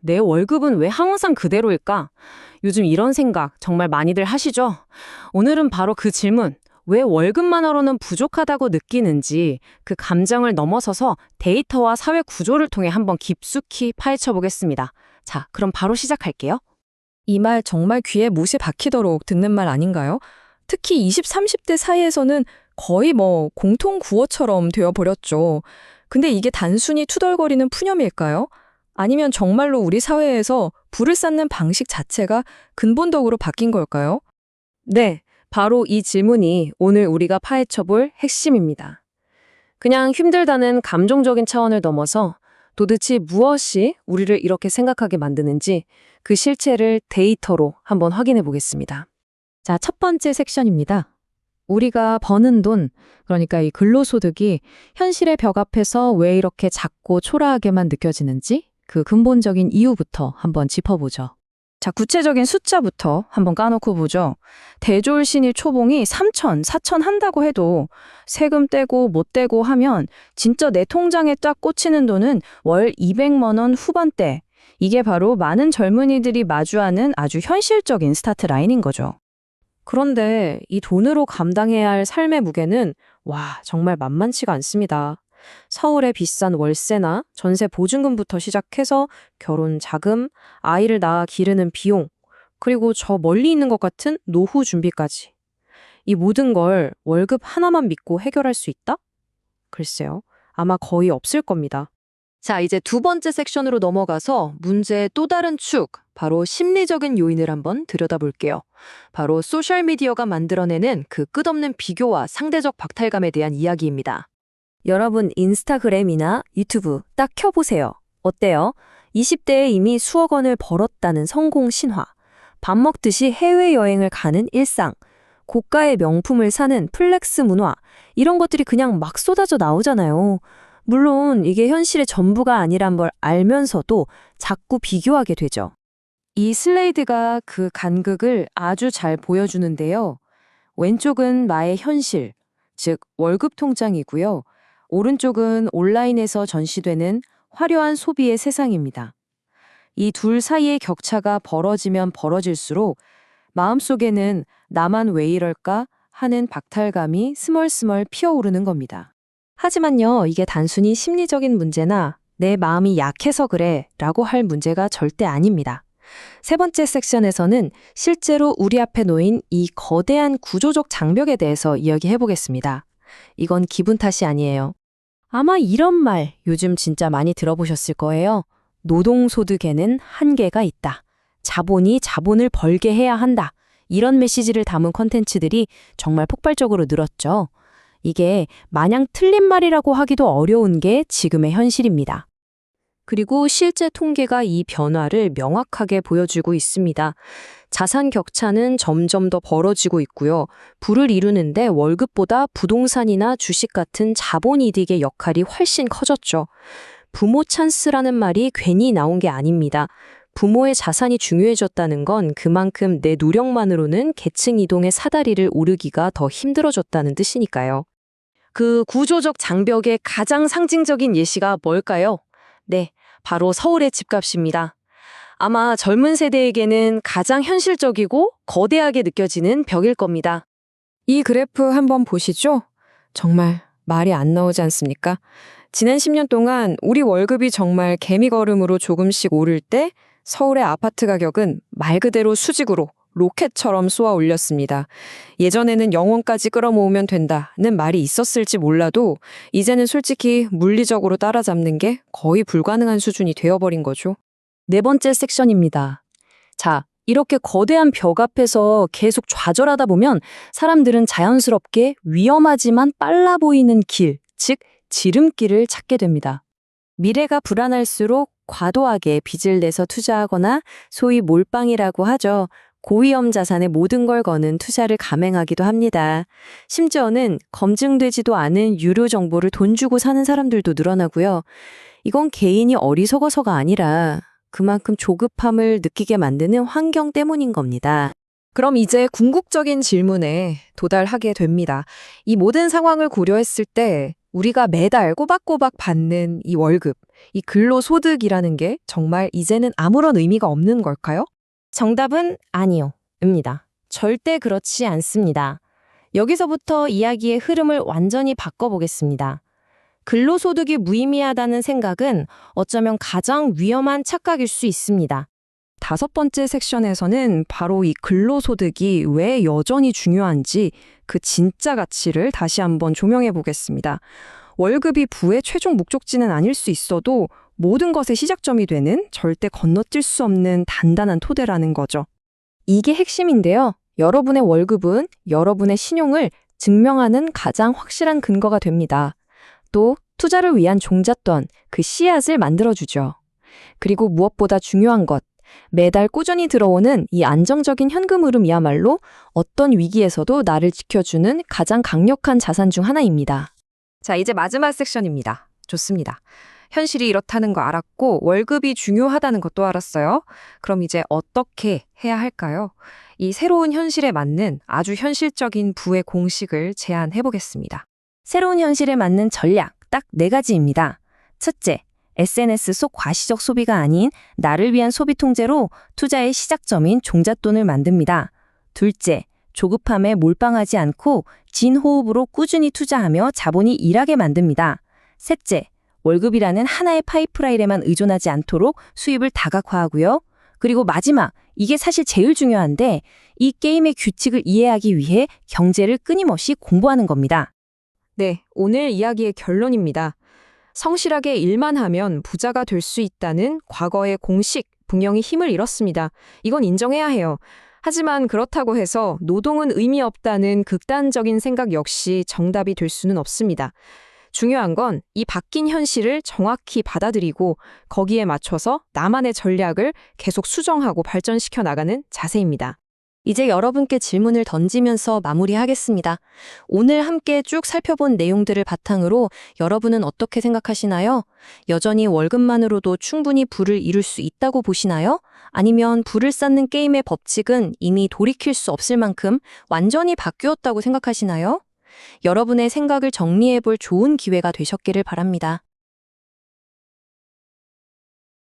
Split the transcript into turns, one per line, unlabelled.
내 월급은 왜 항상 그대로일까? 요즘 이런 생각 정말 많이들 하시죠? 오늘은 바로 그 질문, 왜 월급만으로는 부족하다고 느끼는지 그 감정을 넘어서서 데이터와 사회 구조를 통해 한번 깊숙이 파헤쳐 보겠습니다. 자, 그럼 바로 시작할게요.
이 말 정말 귀에 못이 박히도록 듣는 말 아닌가요? 특히 20, 30대 사이에서는 거의 공통 구어처럼 되어버렸죠. 근데 이게 단순히 투덜거리는 푸념일까요? 아니면 정말로 우리 사회에서 부를 쌓는 방식 자체가 근본적으로 바뀐 걸까요?
네, 바로 이 질문이 오늘 우리가 파헤쳐 볼 핵심입니다. 그냥 힘들다는 감정적인 차원을 넘어서 도대체 무엇이 우리를 이렇게 생각하게 만드는지 그 실체를 데이터로 한번 확인해 보겠습니다.
자, 첫 번째 섹션입니다. 우리가 버는 돈, 그러니까 이 근로소득이 현실의 벽 앞에서 왜 이렇게 작고 초라하게만 느껴지는지 그 근본적인 이유부터 한번 짚어보죠. 자, 구체적인 숫자부터 한번 까놓고 보죠. 대졸 신입 초봉이 3천, 4천 한다고 해도 세금 떼고 못 떼고 하면 진짜 내 통장에 딱 꽂히는 돈은 월 200만 원 후반대. 이게 바로 많은 젊은이들이 마주하는 아주 현실적인 스타트 라인인 거죠. 그런데 이 돈으로 감당해야 할 삶의 무게는 정말 만만치가 않습니다. 서울의 비싼 월세나 전세 보증금부터 시작해서 결혼 자금, 아이를 낳아 기르는 비용, 그리고 저 멀리 있는 것 같은 노후 준비까지. 이 모든 걸 월급 하나만 믿고 해결할 수 있다? 글쎄요. 아마 거의 없을 겁니다.
자, 이제 두 번째 섹션으로 넘어가서 문제의 또 다른 축, 바로 심리적인 요인을 한번 들여다볼게요. 바로 소셜미디어가 만들어내는 그 끝없는 비교와 상대적 박탈감에 대한 이야기입니다.
여러분 인스타그램이나 유튜브 딱 켜보세요. 어때요? 20대에 이미 수억 원을 벌었다는 성공 신화, 밥 먹듯이 해외여행을 가는 일상, 고가의 명품을 사는 플렉스 문화, 이런 것들이 그냥 막 쏟아져 나오잖아요. 물론 이게 현실의 전부가 아니란 걸 알면서도 자꾸 비교하게 되죠. 이 슬라이드가 그 간극을 아주 잘 보여주는데요. 왼쪽은 나의 현실, 즉 월급 통장이고요. 오른쪽은 온라인에서 전시되는 화려한 소비의 세상입니다. 이 둘 사이의 격차가 벌어지면 벌어질수록 마음속에는 나만 왜 이럴까 하는 박탈감이 스멀스멀 피어오르는 겁니다. 하지만요, 이게 단순히 심리적인 문제나 내 마음이 약해서 그래 라고 할 문제가 절대 아닙니다. 세 번째 섹션에서는 실제로 우리 앞에 놓인 이 거대한 구조적 장벽에 대해서 이야기해 보겠습니다. 이건 기분 탓이 아니에요. 아마 이런 말 요즘 진짜 많이 들어보셨을 거예요. 노동소득에는 한계가 있다. 자본이 자본을 벌게 해야 한다. 이런 메시지를 담은 콘텐츠들이 정말 폭발적으로 늘었죠. 이게 마냥 틀린 말이라고 하기도 어려운 게 지금의 현실입니다. 그리고 실제 통계가 이 변화를 명확하게 보여주고 있습니다. 자산 격차는 점점 더 벌어지고 있고요. 부를 이루는데 월급보다 부동산이나 주식 같은 자본이득의 역할이 훨씬 커졌죠. 부모 찬스라는 말이 괜히 나온 게 아닙니다. 부모의 자산이 중요해졌다는 건 그만큼 내 노력만으로는 계층 이동의 사다리를 오르기가 더 힘들어졌다는 뜻이니까요. 그 구조적 장벽의 가장 상징적인 예시가 뭘까요? 네, 바로 서울의 집값입니다. 아마 젊은 세대에게는 가장 현실적이고 거대하게 느껴지는 벽일 겁니다.
이 그래프 한번 보시죠. 정말 말이 안 나오지 않습니까? 지난 10년 동안 우리 월급이 정말 개미걸음으로 조금씩 오를 때 서울의 아파트 가격은 말 그대로 수직으로 로켓처럼 쏘아 올렸습니다. 예전에는 영원까지 끌어모으면 된다는 말이 있었을지 몰라도 이제는 솔직히 물리적으로 따라잡는 게 거의 불가능한 수준이 되어버린 거죠.
네 번째 섹션입니다. 자, 이렇게 거대한 벽 앞에서 계속 좌절하다 보면 사람들은 자연스럽게 위험하지만 빨라 보이는 길, 즉 지름길을 찾게 됩니다. 미래가 불안할수록 과도하게 빚을 내서 투자하거나 소위 몰빵이라고 하죠. 고위험 자산에 모든 걸 거는 투자를 감행하기도 합니다. 심지어는 검증되지도 않은 유료 정보를 돈 주고 사는 사람들도 늘어나고요. 이건 개인이 어리석어서가 아니라 그만큼 조급함을 느끼게 만드는 환경 때문인 겁니다.
그럼 이제 궁극적인 질문에 도달하게 됩니다. 이 모든 상황을 고려했을 때
우리가 매달 꼬박꼬박 받는 이 월급, 이 근로소득이라는 게 정말 이제는 아무런 의미가 없는 걸까요?
정답은 아니요. 입니다. 절대 그렇지 않습니다. 여기서부터 이야기의 흐름을 완전히 바꿔보겠습니다. 근로소득이 무의미하다는 생각은 어쩌면 가장 위험한 착각일 수 있습니다.
5번째 섹션에서는 바로 이 근로소득이 왜 여전히 중요한지 그 진짜 가치를 다시 한번 조명해 보겠습니다. 월급이 부의 최종 목적지는 아닐 수 있어도 모든 것의 시작점이 되는 절대 건너뛸 수 없는 단단한 토대라는 거죠. 이게 핵심인데요. 여러분의 월급은 여러분의 신용을 증명하는 가장 확실한 근거가 됩니다. 또 투자를 위한 종잣돈, 그 씨앗을 만들어주죠. 그리고 무엇보다 중요한 것, 매달 꾸준히 들어오는 이 안정적인 현금 흐름이야말로 어떤 위기에서도 나를 지켜주는 가장 강력한 자산 중 하나입니다.
자, 이제 마지막 섹션입니다. 좋습니다. 현실이 이렇다는 거 알았고 월급이 중요하다는 것도 알았어요. 그럼 이제 어떻게 해야 할까요? 이 새로운 현실에 맞는 아주 현실적인 부의 공식을 제안해 보겠습니다.
새로운 현실에 맞는 전략 딱 4가지입니다. 첫째, SNS 속 과시적 소비가 아닌 나를 위한 소비 통제로 투자의 시작점인 종잣돈을 만듭니다. 둘째, 조급함에 몰빵하지 않고 진호흡으로 꾸준히 투자하며 자본이 일하게 만듭니다. 셋째, 월급이라는 하나의 파이프라인에만 의존하지 않도록 수입을 다각화하고요. 그리고 마지막, 이게 사실 제일 중요한데 이 게임의 규칙을 이해하기 위해 경제를 끊임없이 공부하는 겁니다.
네, 오늘 이야기의 결론입니다. 성실하게 일만 하면 부자가 될 수 있다는 과거의 공식, 분명히 힘을 잃었습니다. 이건 인정해야 해요. 하지만 그렇다고 해서 노동은 의미 없다는 극단적인 생각 역시 정답이 될 수는 없습니다. 중요한 건 이 바뀐 현실을 정확히 받아들이고 거기에 맞춰서 나만의 전략을 계속 수정하고 발전시켜 나가는 자세입니다.
이제 여러분께 질문을 던지면서 마무리하겠습니다. 오늘 함께 쭉 살펴본 내용들을 바탕으로 여러분은 어떻게 생각하시나요? 여전히 월급만으로도 충분히 부를 이룰 수 있다고 보시나요? 아니면 부를 쌓는 게임의 법칙은 이미 돌이킬 수 없을 만큼 완전히 바뀌었다고 생각하시나요? 여러분의 생각을 정리해볼 좋은 기회가 되셨기를 바랍니다.